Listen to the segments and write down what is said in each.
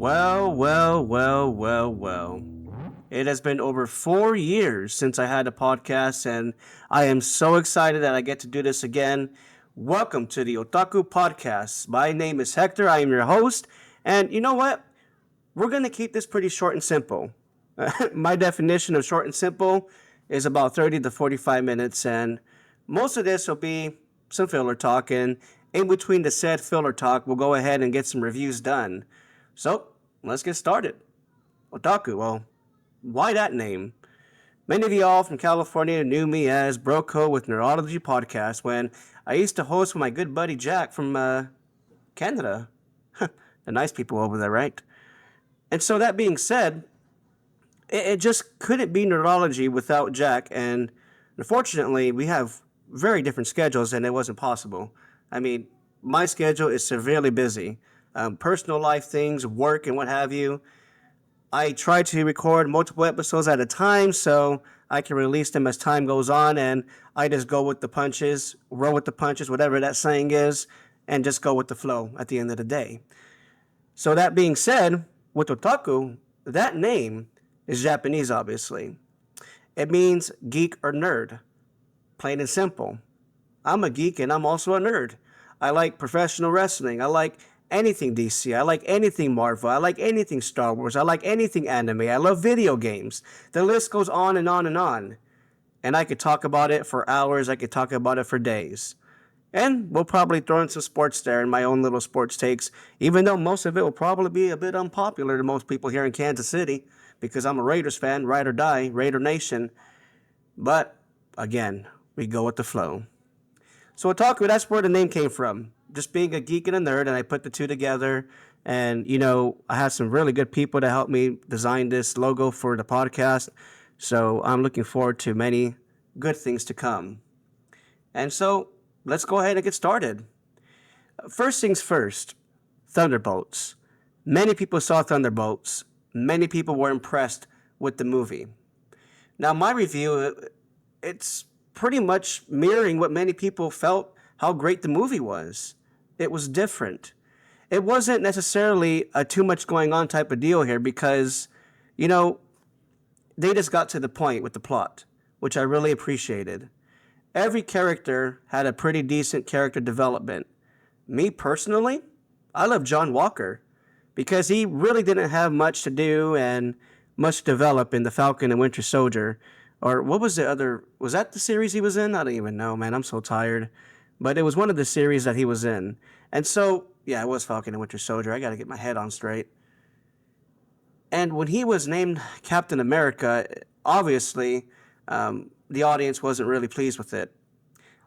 Well. It has been over 4 years since I had a podcast, and I am so excited that I get to do this again. Welcome to the Otaku Podcast. My name is Hector. I am your host, and you know what? We're going to keep this pretty short and simple. My definition of short and simple is about 30 to 45 minutes, and most of this will be some filler talk, and in between the said filler talk, we'll go ahead and get some reviews done. So, let's get started. Otaku, well, why that name? Many of y'all from California knew me as Broco with Neurology Podcast when I used to host with my good buddy Jack from Canada. The nice people over there, right? And so that being said, it just couldn't be neurology without Jack, and unfortunately, we have very different schedules, and it wasn't possible. I mean, my schedule is severely busy. Personal life things, work, and what have you. I try to record multiple episodes at a time so I can release them as time goes on, and I just go with the punches, roll with the punches, whatever that saying is, and just go with the flow at the end of the day. So that being said, with Otaku, that name is Japanese, obviously. It means geek or nerd, plain and simple. I'm a geek and I'm also a nerd. I like professional wrestling. I like anything DC. I like anything Marvel. I like anything Star Wars. I like anything anime. I love video games. The list goes on and on and on. And I could talk about it for hours. I could talk about it for days. And we'll probably throw in some sports there in my own little sports takes, even though most of it will probably be a bit unpopular to most people here in Kansas City because I'm a Raiders fan, ride or die, Raider Nation. But again, we go with the flow. So Otaku, that's where the name came from. Just being a geek and a nerd, and I put the two together. And, I had some really good people to help me design this logo for the podcast. So I'm looking forward to many good things to come. And so let's go ahead and get started. First things first, Thunderbolts. Many people saw Thunderbolts. Many people were impressed with the movie. Now, my review, it's pretty much mirroring what many people felt how great the movie was. It was different. It wasn't necessarily a too much going on type of deal here because, they just got to the point with the plot, which I really appreciated. Every character had a pretty decent character development. Me personally, I love John Walker because he really didn't have much to do and much to develop in The Falcon and Winter Soldier. Or what was the other? Was that the series he was in? I don't even know, man. I'm so tired. But it was one of the series that he was in. And so, yeah, it was Falcon and Winter Soldier. I got to get my head on straight. And when he was named Captain America, obviously, the audience wasn't really pleased with it.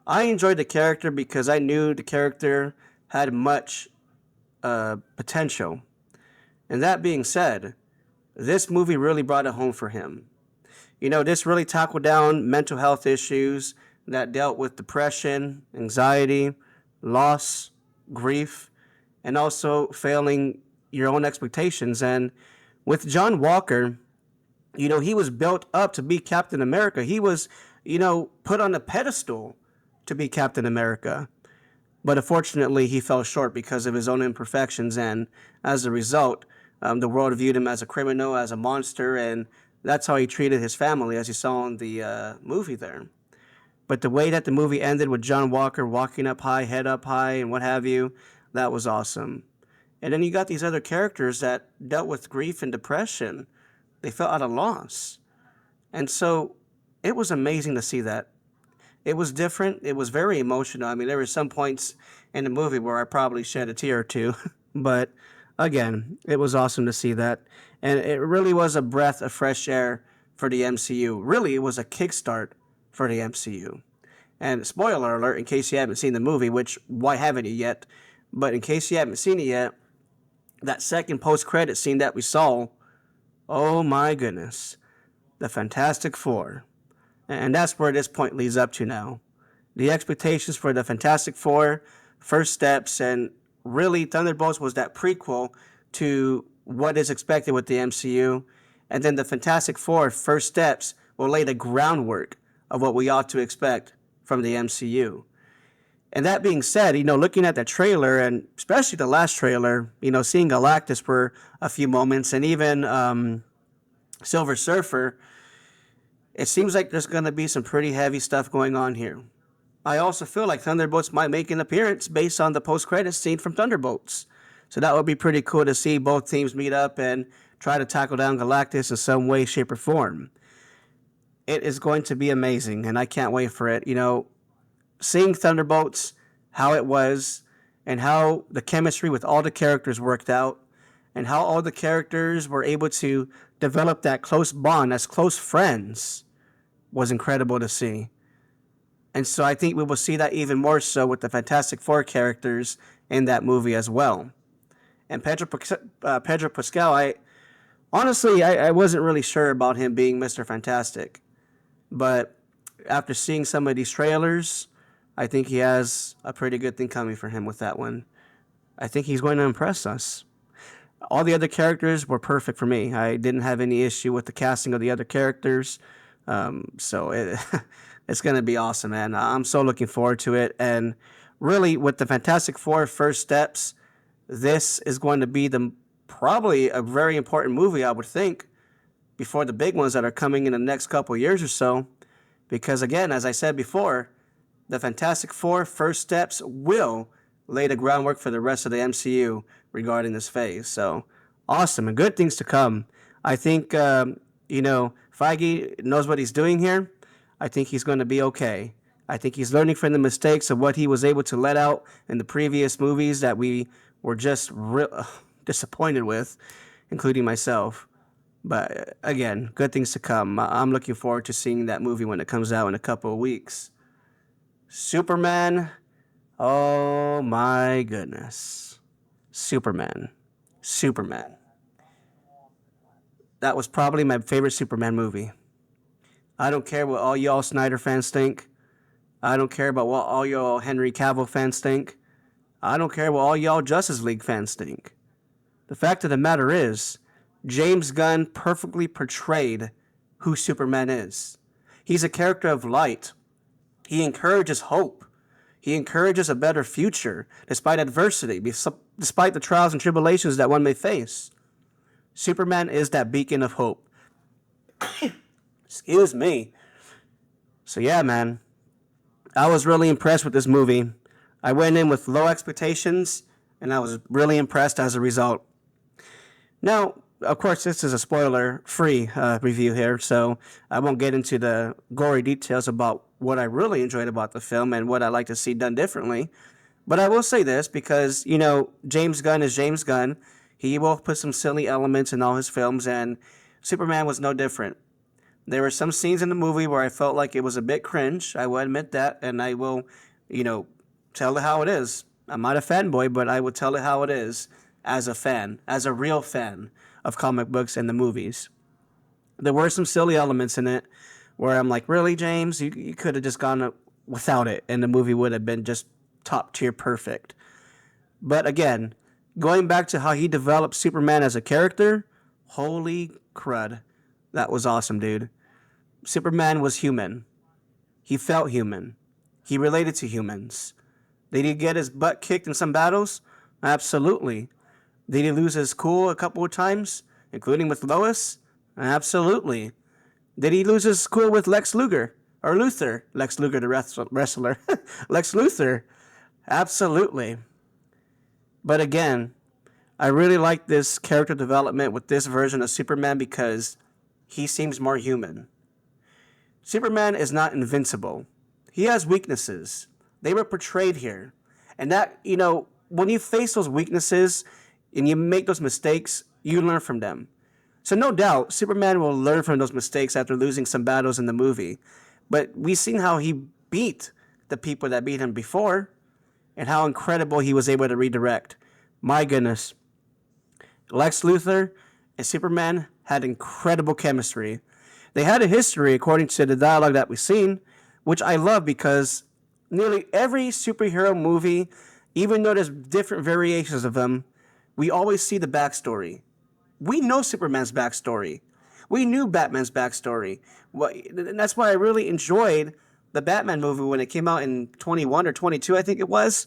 I enjoyed the character because I knew the character had much potential. And that being said, this movie really brought it home for him. This really tackled down mental health issues that dealt with depression, anxiety, loss, grief, and also failing your own expectations. And with John Walker, he was built up to be Captain America. He was, put on a pedestal to be Captain America. But unfortunately, he fell short because of his own imperfections. And as a result, the world viewed him as a criminal, as a monster, and that's how he treated his family, as you saw in the movie there. But the way that the movie ended with John Walker walking up high, head up high, and what have you, that was awesome. And then you got these other characters that dealt with grief and depression. They felt at a loss. And so it was amazing to see that. It was different. It was very emotional. I mean, there were some points in the movie where I probably shed a tear or two. But again, it was awesome to see that. And it really was a breath of fresh air for the MCU. Really, it was a kickstart for the MCU. And spoiler alert, in case you haven't seen the movie, which why haven't you yet? But in case you haven't seen it yet, that second post-credit scene that we saw, oh my goodness, the Fantastic Four. And that's where this point leads up to now. The expectations for the Fantastic Four, first steps, and really Thunderbolts was that prequel to what is expected with the MCU. And then the Fantastic Four, first steps, will lay the groundwork of what we ought to expect from the MCU. And that being said, looking at the trailer and especially the last trailer, seeing Galactus for a few moments and even Silver Surfer, it seems like there's going to be some pretty heavy stuff going on here. I also feel like Thunderbolts might make an appearance based on the post-credits scene from Thunderbolts. So that would be pretty cool to see both teams meet up and try to tackle down Galactus in some way, shape, or form. It is going to be amazing, and I can't wait for it. Seeing Thunderbolts, how it was, and how the chemistry with all the characters worked out, and how all the characters were able to develop that close bond as close friends was incredible to see. And so I think we will see that even more so with the Fantastic Four characters in that movie as well. And Pedro Pascal, I wasn't really sure about him being Mr. Fantastic. But after seeing some of these trailers, I think he has a pretty good thing coming for him with that one. I think he's going to impress us. All the other characters were perfect for me. I didn't have any issue with the casting of the other characters. It's going to be awesome, man. I'm so looking forward to it. And really, with the Fantastic Four first steps, this is going to be probably a very important movie, I would think, before the big ones that are coming in the next couple of years or so. Because again, as I said before, the Fantastic Four first steps will lay the groundwork for the rest of the MCU regarding this phase. So awesome and good things to come. I think, Feige knows what he's doing here. I think he's going to be okay. I think he's learning from the mistakes of what he was able to let out in the previous movies that we were just disappointed with, including myself. But again, good things to come. I'm looking forward to seeing that movie when it comes out in a couple of weeks. Superman. Oh my goodness. Superman. That was probably my favorite Superman movie. I don't care what all y'all Snyder fans think. I don't care about what all y'all Henry Cavill fans think. I don't care what all y'all Justice League fans think. The fact of the matter is, James Gunn perfectly portrayed who Superman is. He's a character of light. He encourages hope. He encourages a better future despite adversity, despite the trials and tribulations that one may face. Superman is that beacon of hope. Excuse me. So yeah, man. I was really impressed with this movie. I went in with low expectations, and I was really impressed as a result. Now, of course, this is a spoiler-free review here, so I won't get into the gory details about what I really enjoyed about the film and what I'd like to see done differently. But I will say this because, James Gunn is James Gunn. He will put some silly elements in all his films, and Superman was no different. There were some scenes in the movie where I felt like it was a bit cringe. I will admit that, and I will, tell it how it is. I'm not a fanboy, but I will tell it how it is as a fan, as a real fan of comic books and the movies. There were some silly elements in it where I'm like, really, James? You could have just gone without it, and the movie would have been just top tier perfect. But again, going back to how he developed Superman as a character, holy crud. That was awesome, dude. Superman was human. He felt human. He related to humans. Did he get his butt kicked in some battles? Absolutely. Did he lose his cool a couple of times, including with Lois? Absolutely. Did he lose his cool with Lex Luthor? Or Luthor? Lex Luthor, the wrestler. Lex Luthor. Absolutely. But again, I really like this character development with this version of Superman because he seems more human. Superman is not invincible. He has weaknesses. They were portrayed here. And that, when you face those weaknesses and you make those mistakes, you learn from them. So no doubt, Superman will learn from those mistakes after losing some battles in the movie. But we've seen how he beat the people that beat him before and how incredible he was able to redirect. My goodness. Lex Luthor and Superman had incredible chemistry. They had a history according to the dialogue that we've seen, which I love because nearly every superhero movie, even though there's different variations of them, we always see the backstory. We know Superman's backstory. We knew Batman's backstory. And that's why I really enjoyed the Batman movie when it came out in 21 or 22, I think it was,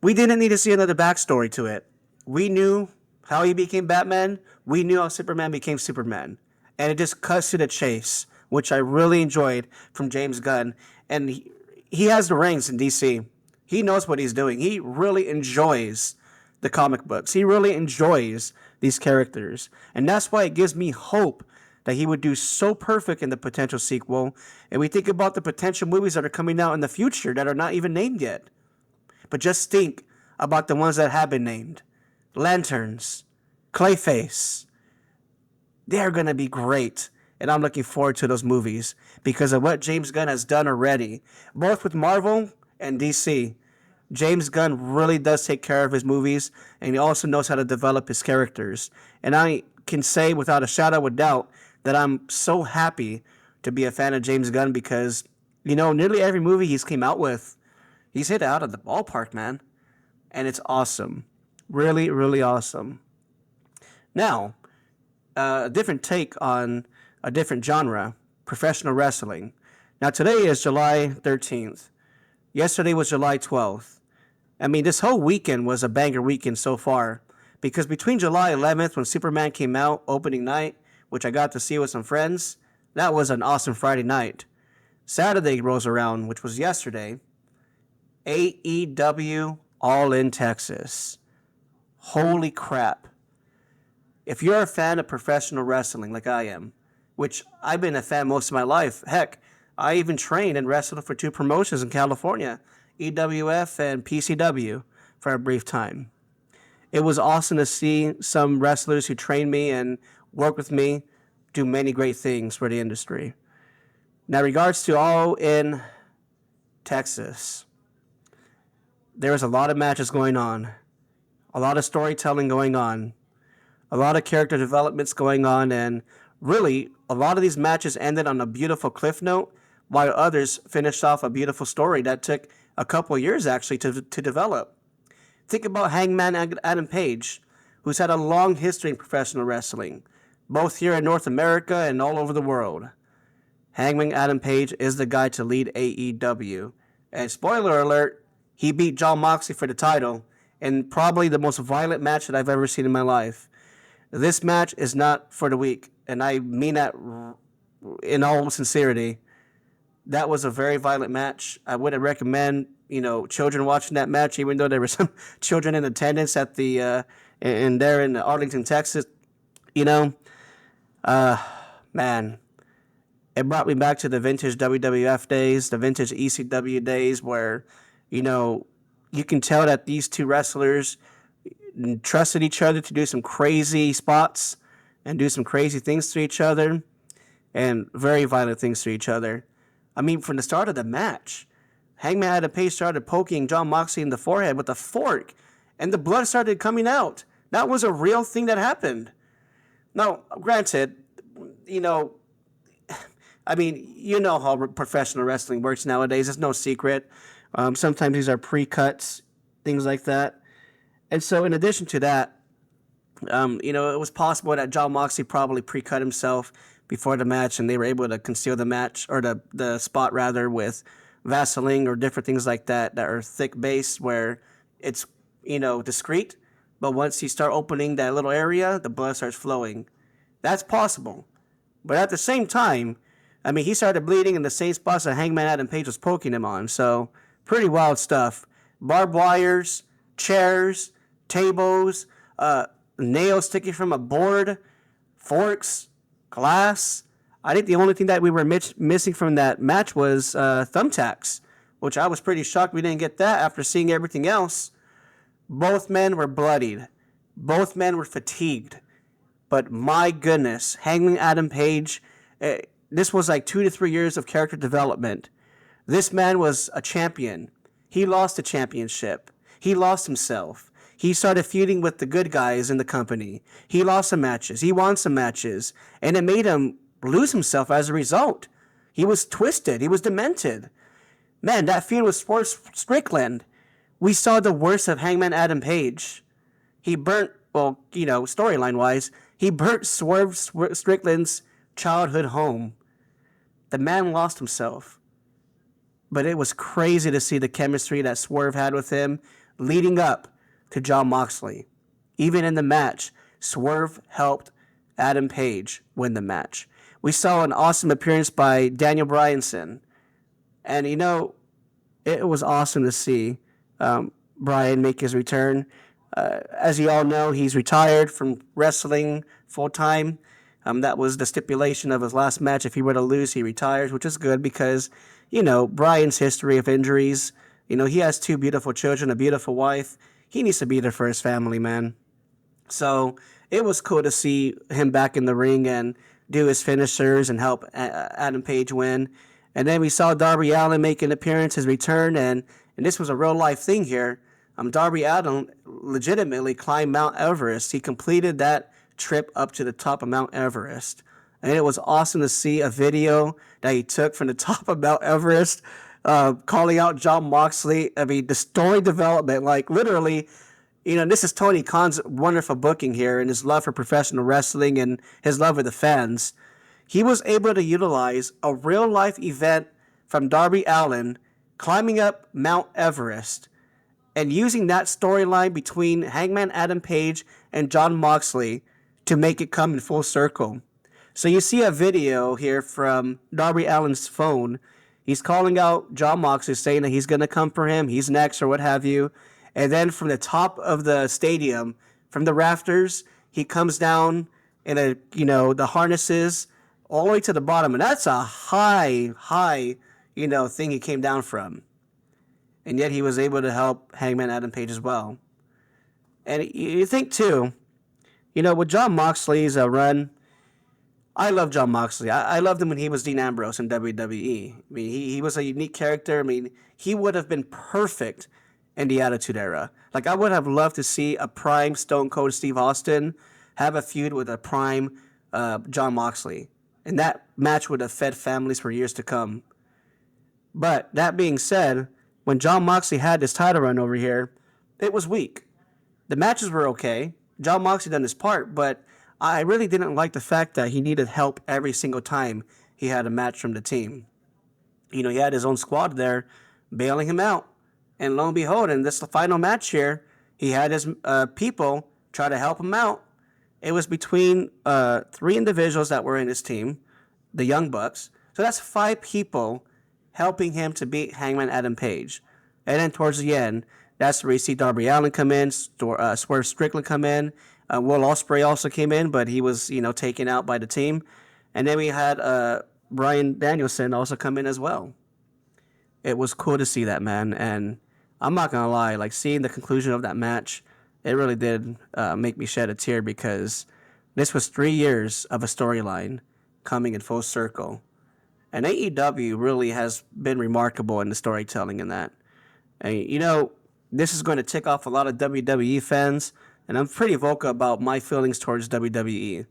we didn't need to see another backstory to it. We knew how he became Batman. We knew how Superman became Superman. And it just cuts to the chase, which I really enjoyed from James Gunn. And he has the reins in DC. He knows what he's doing. He really enjoys the comic books. He really enjoys these characters. And that's why it gives me hope that he would do so perfect in the potential sequel. And we think about the potential movies that are coming out in the future that are not even named yet. But just think about the ones that have been named. Lanterns, Clayface. They're going to be great. And I'm looking forward to those movies because of what James Gunn has done already. Both with Marvel and DC. James Gunn really does take care of his movies, and he also knows how to develop his characters. And I can say without a shadow of a doubt that I'm so happy to be a fan of James Gunn because, nearly every movie he's came out with, he's hit out of the ballpark, man. And it's awesome. Really, really awesome. Now, a different take on a different genre, professional wrestling. Now, today is July 13th. Yesterday was July 12th. I mean, this whole weekend was a banger weekend so far because between July 11th when Superman came out, opening night, which I got to see with some friends, that was an awesome Friday night. Saturday rolls around, which was yesterday. AEW All in Texas. Holy crap. If you're a fan of professional wrestling like I am, which I've been a fan most of my life, heck, I even trained and wrestled for 2 promotions in California, EWF and PCW, for a brief time. It was awesome to see some wrestlers who trained me and worked with me do many great things for the industry. Now, regards to All in Texas, there was a lot of matches going on, a lot of storytelling going on, a lot of character developments going on, and really, a lot of these matches ended on a beautiful cliff note, while others finished off a beautiful story that took a couple of years actually to develop. Think about Hangman Adam Page, who's had a long history in professional wrestling, both here in North America and all over the world. Hangman Adam Page is the guy to lead AEW. And spoiler alert, he beat Jon Moxley for the title in probably the most violent match that I've ever seen in my life. This match is not for the weak, and I mean that in all sincerity. That was a very violent match. I wouldn't recommend, children watching that match, even though there were some children in attendance at the, and there in Arlington, Texas. Man, it brought me back to the vintage WWF days, the vintage ECW days where, you can tell that these 2 wrestlers trusted each other to do some crazy spots and do some crazy things to each other and very violent things to each other. I mean, from the start of the match, Hangman Adam Page started poking Jon Moxley in the forehead with a fork, and the blood started coming out. That was a real thing that happened. Now, granted, how professional wrestling works nowadays. It's no secret. Sometimes these are pre-cuts, things like that. And so in addition to that, it was possible that Jon Moxley probably pre-cut himself before the match, and they were able to conceal the match, or the spot rather, with Vaseline or different things like that are thick base where it's, discreet. But once you start opening that little area, the blood starts flowing. That's possible. But at the same time, he started bleeding in the same spots that Hangman Adam Page was poking him on. So pretty wild stuff. Barbed wires, chairs, tables, nails sticking from a board, forks, glass. I think the only thing that we were missing from that match was thumbtacks, which I was pretty shocked we didn't get that after seeing everything else. Both men were bloodied. Both men were fatigued. But my goodness, Hangman Adam Page, this was like 2 to 3 years of character development. This man was a champion. He lost the championship. He lost himself. He started feuding with the good guys in the company. He lost some matches. He won some matches. And it made him lose himself as a result. He was twisted. He was demented. Man, that feud with Strickland. We saw the worst of Hangman Adam Page. He burnt, storyline-wise, he burnt Swerve Strickland's childhood home. The man lost himself. but it was crazy to see the chemistry that Swerve had with him leading up to Jon Moxley. Even in the match, Swerve helped Adam Page win the match. We saw an awesome appearance by Daniel Bryanson. And, it was awesome to see Bryan make his return. As you all know, he's retired from wrestling full-time. That was the stipulation of his last match. If he were to lose, he retires, which is good because, Bryan's history of injuries. He has 2 beautiful children, a beautiful wife. He needs to be there for his family, man. So it was cool to see him back in the ring and do his finishers and help Adam Page win. And then we saw Darby Allin make an appearance, his return, and this was a real-life thing here. Darby Allin legitimately climbed Mount Everest. He completed that trip up to the top of Mount Everest. And it was awesome to see a video that he took from the top of Mount Everest, calling out Jon Moxley. I mean, the story development, like literally, this is Tony Khan's wonderful booking here and his love for professional wrestling and his love of the fans. He was able to utilize a real-life event from Darby Allin climbing up Mount Everest and using that storyline between Hangman Adam Page and Jon Moxley to make it come in full circle. So you see a video here from Darby Allin's phone. He's calling out Jon Moxley, saying that he's going to come for him, he's next, or what have you. And then from the top of the stadium, from the rafters, he comes down in the harnesses all the way to the bottom. And that's a high, thing he came down from. And yet he was able to help Hangman Adam Page as well. And you think, too, with Jon Moxley's run, I love Jon Moxley. I loved him when he was Dean Ambrose in WWE. I mean, he was a unique character. I mean, he would have been perfect in the Attitude Era. Like, I would have loved to see a prime Stone Cold Steve Austin have a feud with a prime Jon Moxley. And that match would have fed families for years to come. But that being said, when Jon Moxley had this title run over here, it was weak. The matches were okay. Jon Moxley done his part, but I really didn't like the fact that he needed help every single time he had a match from the team. He had his own squad there bailing him out. And lo and behold, in this final match here, he had his people try to help him out. It was between 3 individuals that were in his team, the Young Bucks. So that's 5 people helping him to beat Hangman Adam Page. And then towards the end, that's where you see Darby Allin come in, Swerve Strickland come in. Will Ospreay also came in, but he was, taken out by the team. And then we had Bryan Danielson also come in as well. It was cool to see that, man. And I'm not going to lie, like seeing the conclusion of that match, it really did make me shed a tear because this was 3 years of a storyline coming in full circle. And AEW really has been remarkable in the storytelling in that. And, this is going to tick off a lot of WWE fans, and I'm pretty vocal about my feelings towards WWE.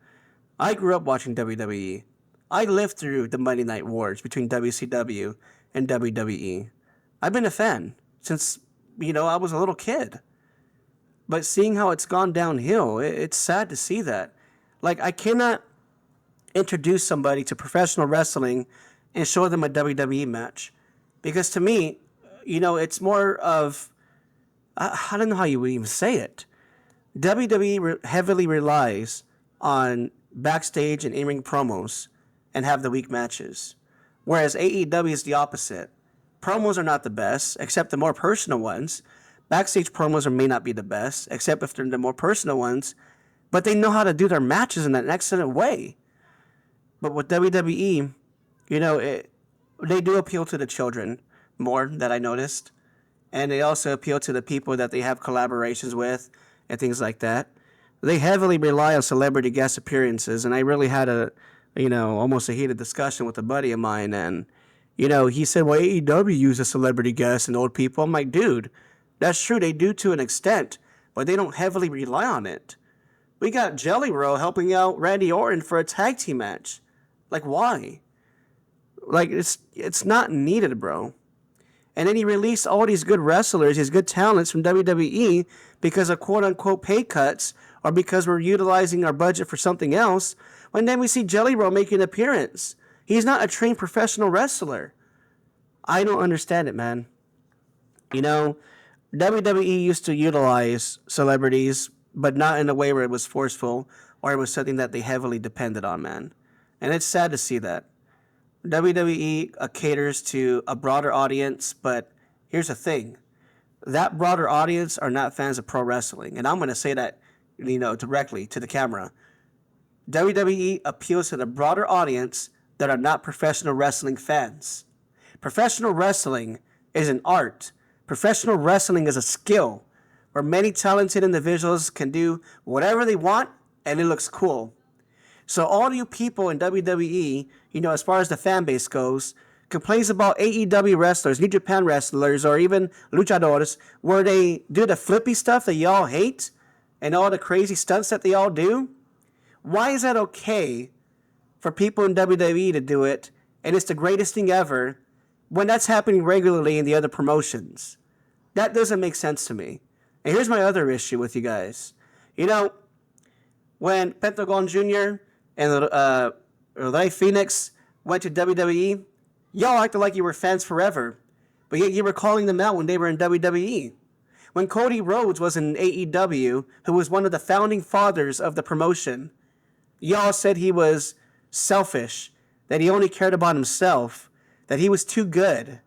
I grew up watching WWE. I lived through the Monday Night Wars between WCW and WWE. I've been a fan since, I was a little kid. But seeing how it's gone downhill, it's sad to see that. Like, I cannot introduce somebody to professional wrestling and show them a WWE match. Because to me, it's more of, I don't know how you would even say it. WWE heavily relies on backstage and in-ring promos and have the weak matches. Whereas AEW is the opposite. Promos are not the best, except the more personal ones. Backstage promos may not be the best, except if they're the more personal ones. But they know how to do their matches in an excellent way. But with WWE, they do appeal to the children more, that I noticed. And they also appeal to the people that they have collaborations with and things like that. They heavily rely on celebrity guest appearances, and I really had almost a heated discussion with a buddy of mine, and, he said, well, AEW uses celebrity guests and old people. I'm like, dude, that's true, they do to an extent, but they don't heavily rely on it. We got Jelly Roll helping out Randy Orton for a tag team match. Like, why? Like, it's not needed, bro. And then he released all these good wrestlers, these good talents from WWE because of quote-unquote pay cuts or because we're utilizing our budget for something else. And then we see Jelly Roll make an appearance. He's not a trained professional wrestler. I don't understand it, man. You know, WWE used to utilize celebrities, but not in a way where it was forceful or it was something that they heavily depended on, man. And it's sad to see that. WWE caters to a broader audience, but here's the thing. That broader audience are not fans of pro wrestling. And I'm going to say that, directly to the camera. WWE appeals to the broader audience that are not professional wrestling fans. Professional wrestling is an art. Professional wrestling is a skill where many talented individuals can do whatever they want and it looks cool. So all you people in WWE, as far as the fan base goes, complains about AEW wrestlers, New Japan wrestlers, or even luchadores, where they do the flippy stuff that y'all hate and all the crazy stunts that they all do. Why is that okay for people in WWE to do it and it's the greatest thing ever when that's happening regularly in the other promotions? That doesn't make sense to me. And here's my other issue with you guys. When Pentagon Jr. and Rey Fenix went to WWE, y'all acted like you were fans forever, but yet you were calling them out when they were in WWE. When Cody Rhodes was in AEW, who was one of the founding fathers of the promotion, y'all said he was selfish, that he only cared about himself, that he was too good,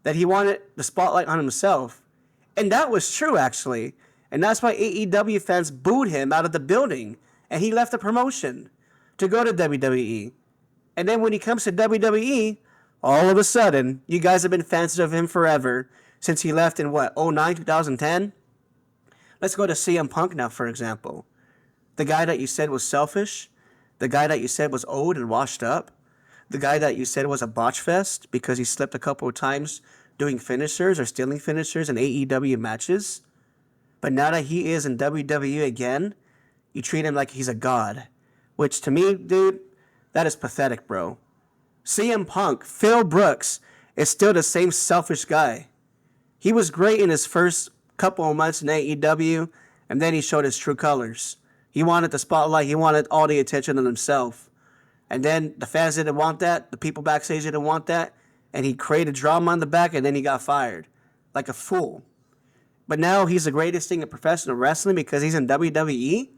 that he wanted the spotlight on himself. And that was true, actually. And that's why AEW fans booed him out of the building, and he left the promotion to go to WWE. And then when he comes to WWE, all of a sudden, you guys have been fans of him forever since he left in 2010? Let's go to CM Punk now, for example. The guy that you said was selfish, the guy that you said was old and washed up, the guy that you said was a botch fest because he slipped a couple of times doing finishers or stealing finishers in AEW matches. But now that he is in WWE again, you treat him like he's a god. Which to me, dude, that is pathetic, bro. CM Punk, Phil Brooks, is still the same selfish guy. He was great in his first couple of months in AEW, and then he showed his true colors. He wanted the spotlight. He wanted all the attention on himself. And then the fans didn't want that. The people backstage didn't want that. And he created drama on the back, and then he got fired. Like a fool. But now he's the greatest thing in professional wrestling because he's in WWE?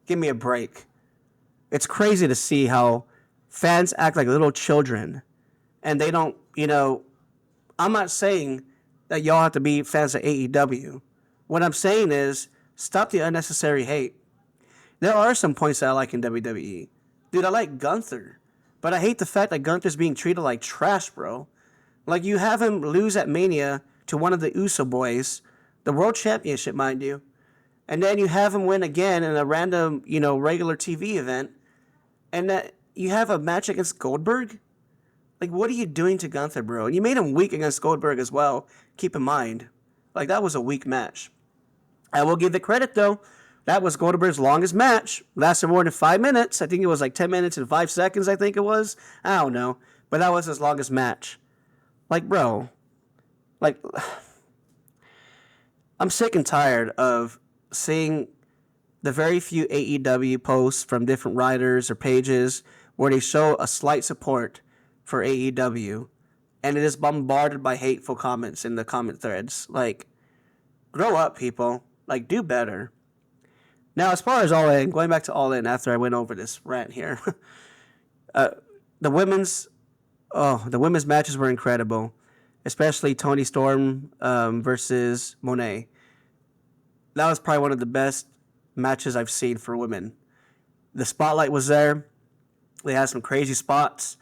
Give me a break. It's crazy to see how fans act like little children. And they don't, I'm not saying that y'all have to be fans of AEW. What I'm saying is, stop the unnecessary hate. There are some points that I like in WWE. Dude, I like Gunther. But I hate the fact that Gunther's being treated like trash, bro. Like, you have him lose at Mania to one of the Uso boys, the World Championship, mind you. And then you have him win again in a random, regular TV event. And that you have a match against Goldberg? Like, what are you doing to Gunther, bro? And you made him weak against Goldberg as well. Keep in mind. Like, that was a weak match. I will give the credit, though. That was Goldberg's longest match. Lasted more than 5 minutes. I think it was like 10 minutes and 5 seconds, I think it was. I don't know. But that was his longest match. Like, bro. Like, I'm sick and tired of seeing the very few AEW posts from different writers or pages where they show a slight support for AEW. And it is bombarded by hateful comments in the comment threads. Like, grow up, people. Like, do better. Now, as far as All In, going back to All In after I went over this rant here, the women's matches were incredible, especially Toni Storm versus Monet. That was probably one of the best matches I've seen for women. The spotlight was there. They had some crazy spots.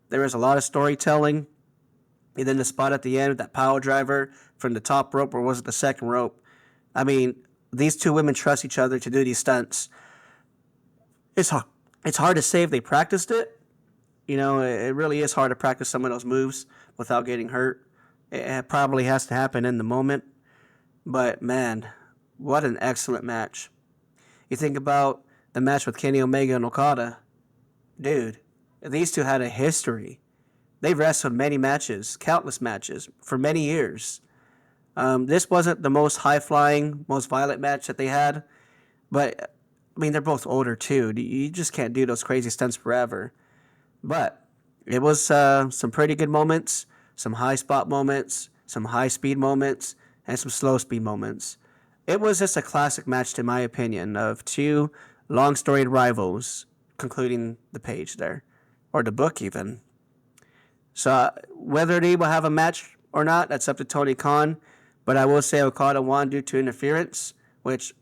There was a lot of storytelling. And then the spot at the end with that power driver from the top rope, or was it the second rope? I mean, these two women trust each other to do these stunts. It's hard to say if they practiced it. It really is hard to practice some of those moves without getting hurt. It probably has to happen in the moment. But, man, what an excellent match. You think about the match with Kenny Omega and Okada. Dude, these two had a history. They've wrestled many matches, countless matches, for many years. This wasn't the most high-flying, most violent match that they had. But, I mean, they're both older, too. You just can't do those crazy stunts forever. But it was some pretty good moments, some high spot moments, some high speed moments, and some slow speed moments. It was just a classic match, in my opinion, of two long storied rivals concluding the page there, or the book even. So whether they will have a match or not, that's up to Tony Khan. But I will say Okada won due to interference, which,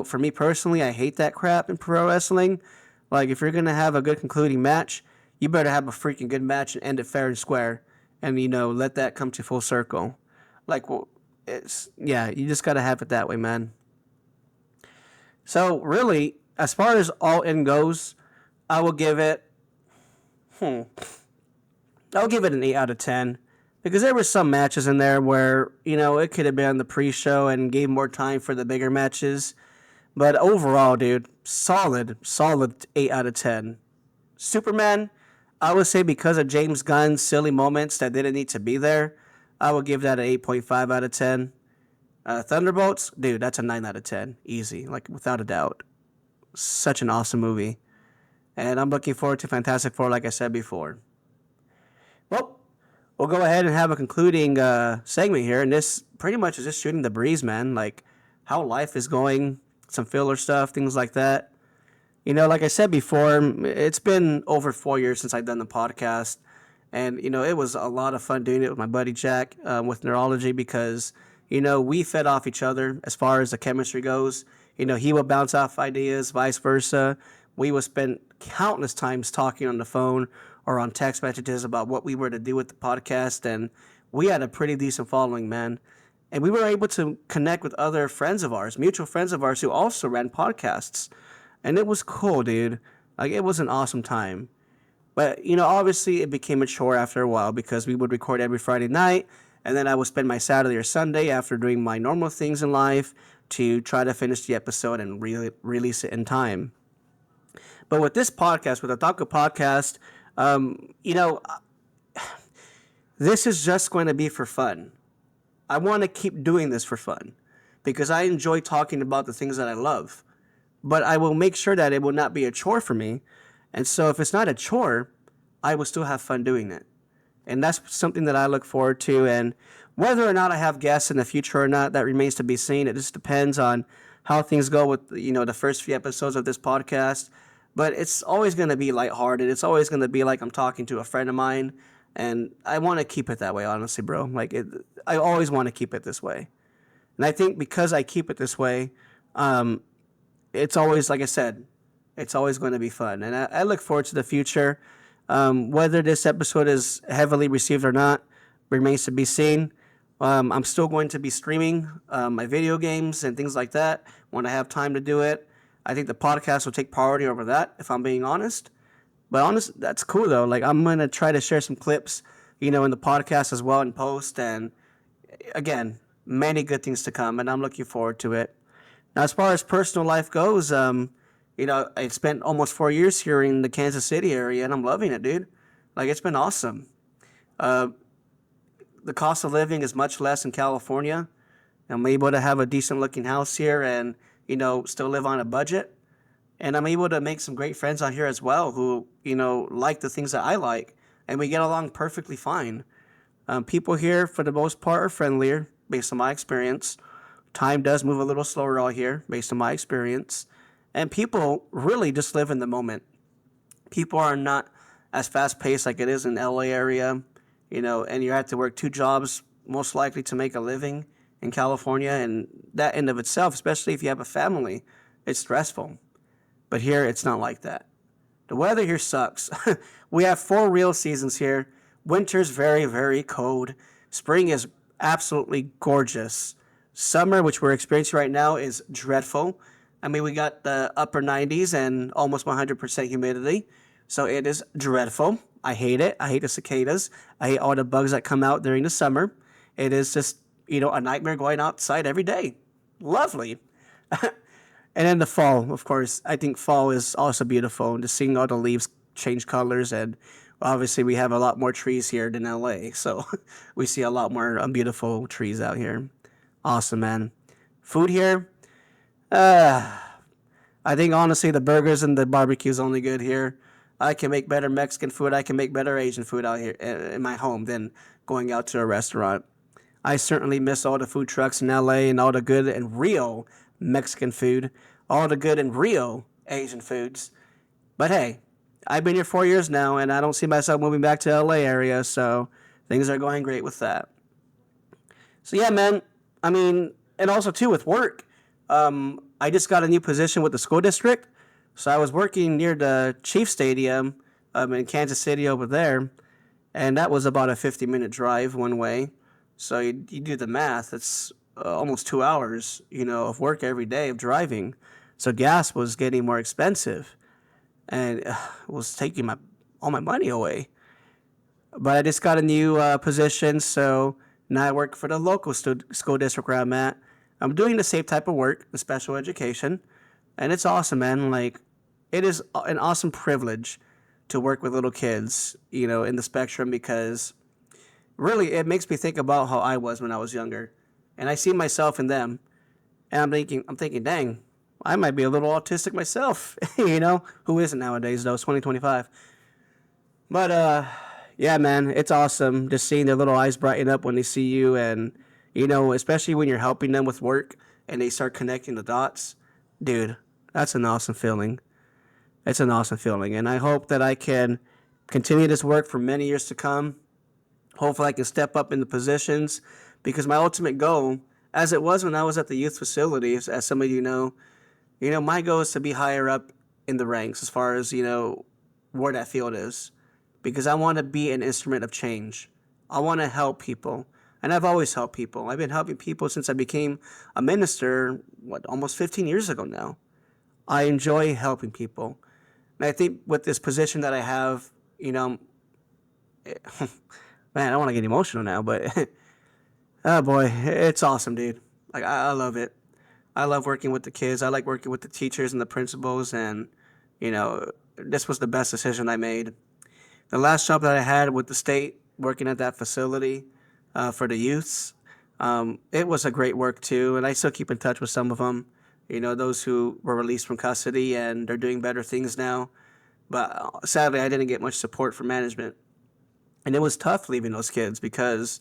for me personally, I hate that crap in pro wrestling. Like, if you're going to have a good concluding match, you better have a freaking good match and end it fair and square. And, let that come to full circle. Like, well, you just got to have it that way, man. So, really, as far as All In goes, I will give it, I'll give it an 8 out of 10. Because there were some matches in there where, it could have been the pre-show and gave more time for the bigger matches. But overall, dude, solid 8 out of 10. Superman, I would say because of James Gunn's silly moments that didn't need to be there, I would give that an 8.5 out of 10. Thunderbolts, dude, that's a 9 out of 10. Easy, like without a doubt. Such an awesome movie. And I'm looking forward to Fantastic Four, like I said before. Well, we'll go ahead and have a concluding segment here. And this pretty much is just shooting the breeze, man. Like how life is going, some filler stuff, things like that. Like I said before, it's been over 4 years since I've done the podcast. And, it was a lot of fun doing it with my buddy Jack with Neurology because, we fed off each other as far as the chemistry goes. He would bounce off ideas, vice versa. We would spend countless times talking on the phone or on text messages about what we were to do with the podcast. And we had a pretty decent following, man. And we were able to connect with other friends of ours, mutual friends of ours who also ran podcasts. And it was cool, dude. Like, it was an awesome time. But, obviously it became a chore after a while because we would record every Friday night. And then I would spend my Saturday or Sunday after doing my normal things in life to try to finish the episode and release it in time. But with this podcast, with the Otaku Podcast, this is just going to be for fun. I want to keep doing this for fun because I enjoy talking about the things that I love. But I will make sure that it will not be a chore for me. And so if it's not a chore, I will still have fun doing it. And that's something that I look forward to. And whether or not I have guests in the future or not, that remains to be seen. It just depends on how things go with, the first few episodes of this podcast. But it's always going to be lighthearted. It's always going to be like I'm talking to a friend of mine. And I want to keep it that way, honestly, bro. Like, I always want to keep it this way. And I think because I keep it this way, it's always, like I said, it's always going to be fun. And I look forward to the future. Whether this episode is heavily received or not remains to be seen. I'm still going to be streaming my video games and things like that when I have time to do it. I think the podcast will take priority over that, if I'm being honest. But that's cool, though. Like, I'm going to try to share some clips, in the podcast as well in post. And, again, many good things to come, and I'm looking forward to it. Now, as far as personal life goes, I spent almost 4 years here in the Kansas City area, and I'm loving it, dude. Like, it's been awesome. The cost of living is much less in California. I'm able to have a decent-looking house here and, still live on a budget. And I'm able to make some great friends out here as well who, like the things that I like. And we get along perfectly fine. People here, for the most part, are friendlier, based on my experience. Time does move a little slower out here, based on my experience. And people really just live in the moment. People are not as fast-paced like it is in the LA area, and you have to work 2 jobs, most likely, to make a living in California. And that in of itself, especially if you have a family, it's stressful. But here, it's not like that. The weather here sucks. We have 4 real seasons here. Winter's very, very cold. Spring is absolutely gorgeous. Summer, which we're experiencing right now, is dreadful. I mean, we got the upper 90s and almost 100% humidity. So it is dreadful. I hate it. I hate the cicadas. I hate all the bugs that come out during the summer. It is just, a nightmare going outside every day. Lovely. And then the fall, of course. I think fall is also beautiful. And just seeing all the leaves change colors. And obviously we have a lot more trees here than LA. So we see a lot more beautiful trees out here. Awesome, man. Food here. I think honestly the burgers and the barbecue is only good here. I can make better Mexican food. I can make better Asian food out here in my home than going out to a restaurant. I certainly miss all the food trucks in LA and all the good and real Mexican food, all the good and real Asian foods. But hey, I've been here 4 years now, and I don't see myself moving back to LA area, so things are going great with that. So yeah, man. I mean, and also too with work. I just got a new position with the school district, so I was working near the Chief Stadium in Kansas City over there, and that was about a 50-minute drive one way. So you do the math; it's almost 2 hours, of work every day of driving. So gas was getting more expensive, and it was taking all my money away. But I just got a new position, so now I work for the local school district where I'm at. I'm doing the same type of work, the special education, and it's awesome, man. Like, it is an awesome privilege to work with little kids, in the spectrum, because really it makes me think about how I was when I was younger, and I see myself in them, and I'm thinking, dang, I might be a little autistic myself, Who isn't nowadays though? It's 2025. But yeah, man, it's awesome just seeing their little eyes brighten up when they see you, and especially when you're helping them with work and they start connecting the dots. Dude, that's an awesome feeling. It's an awesome feeling, and I hope that I can continue this work for many years to come. Hopefully, I can step up in the positions, because my ultimate goal, as it was when I was at the youth facilities, as some of you know, my goal is to be higher up in the ranks as far as where that field is, because I want to be an instrument of change. I want to help people, and I've always helped people. I've been helping people since I became a minister, almost 15 years ago now. I enjoy helping people, and I think with this position that I have, man, I don't want to get emotional now, but oh boy, it's awesome, dude. Like, I love it. I love working with the kids. I like working with the teachers and the principals, and this was the best decision I made. The last job that I had with the state, working at that facility for the youths, it was a great work too, and I still keep in touch with some of them. Those who were released from custody, and they're doing better things now. But sadly, I didn't get much support from management, and it was tough leaving those kids, because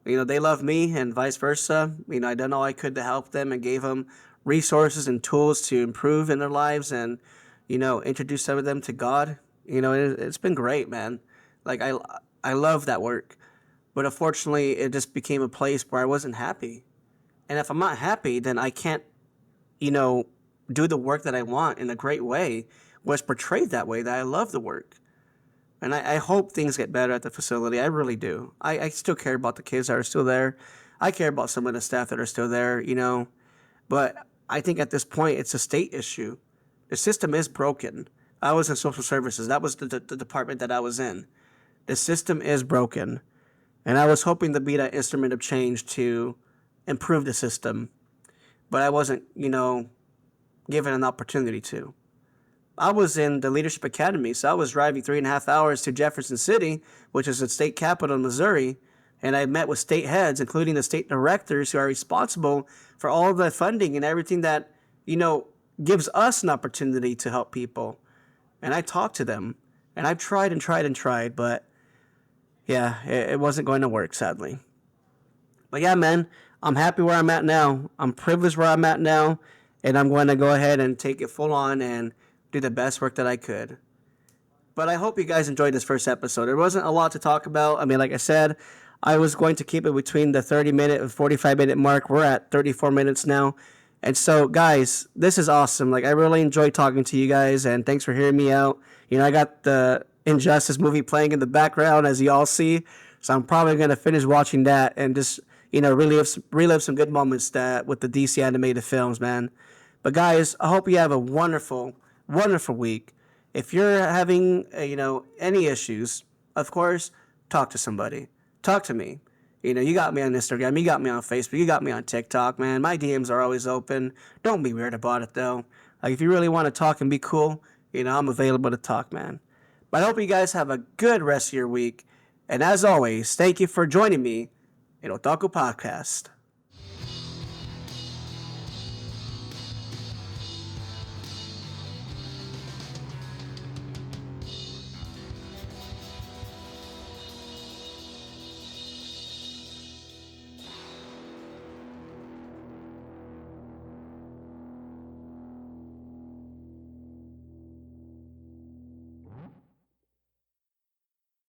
they love me and vice versa. I done all I could to help them and gave them resources and tools to improve in their lives, and introduce some of them to God. It's been great, man. Like, I love that work, but unfortunately, it just became a place where I wasn't happy. And if I'm not happy, then I can't, do the work that I want in a great way, was portrayed that way, that I love the work. And I hope things get better at the facility. I really do. I still care about the kids that are still there. I care about some of the staff that are still there, But I think at this point, it's a state issue. The system is broken. I was in social services. That was the department that I was in. The system is broken. And I was hoping to be that instrument of change to improve the system. But I wasn't, given an opportunity to. I was in the Leadership Academy, so I was driving 3.5 hours to Jefferson City, which is the state capital of Missouri, and I met with state heads, including the state directors who are responsible for all the funding and everything that, gives us an opportunity to help people. And I talked to them, and I've tried and tried and tried, but yeah, it wasn't going to work, sadly. But yeah, man, I'm happy where I'm at now. I'm privileged where I'm at now, and I'm going to go ahead and take it full on and do the best work that I could. But I hope you guys enjoyed this first episode. There wasn't a lot to talk about. I mean, like I said, I was going to keep it between the 30-minute and 45-minute mark. We're at 34 minutes now. And so, guys, this is awesome. Like, I really enjoyed talking to you guys, and thanks for hearing me out. I got the Injustice movie playing in the background, as you all see. So I'm probably going to finish watching that and just, relive some good moments with the DC animated films, man. But, guys, I hope you have a wonderful week. If you're having, any issues, of course, talk to somebody. Talk to me. You got me on Instagram, you got me on Facebook, you got me on TikTok, man. My DMs are always open. Don't be weird about it, though. Like, if you really want to talk and be cool, I'm available to talk, man. But I hope you guys have a good rest of your week. And as always, thank you for joining me in Otaku Podcast.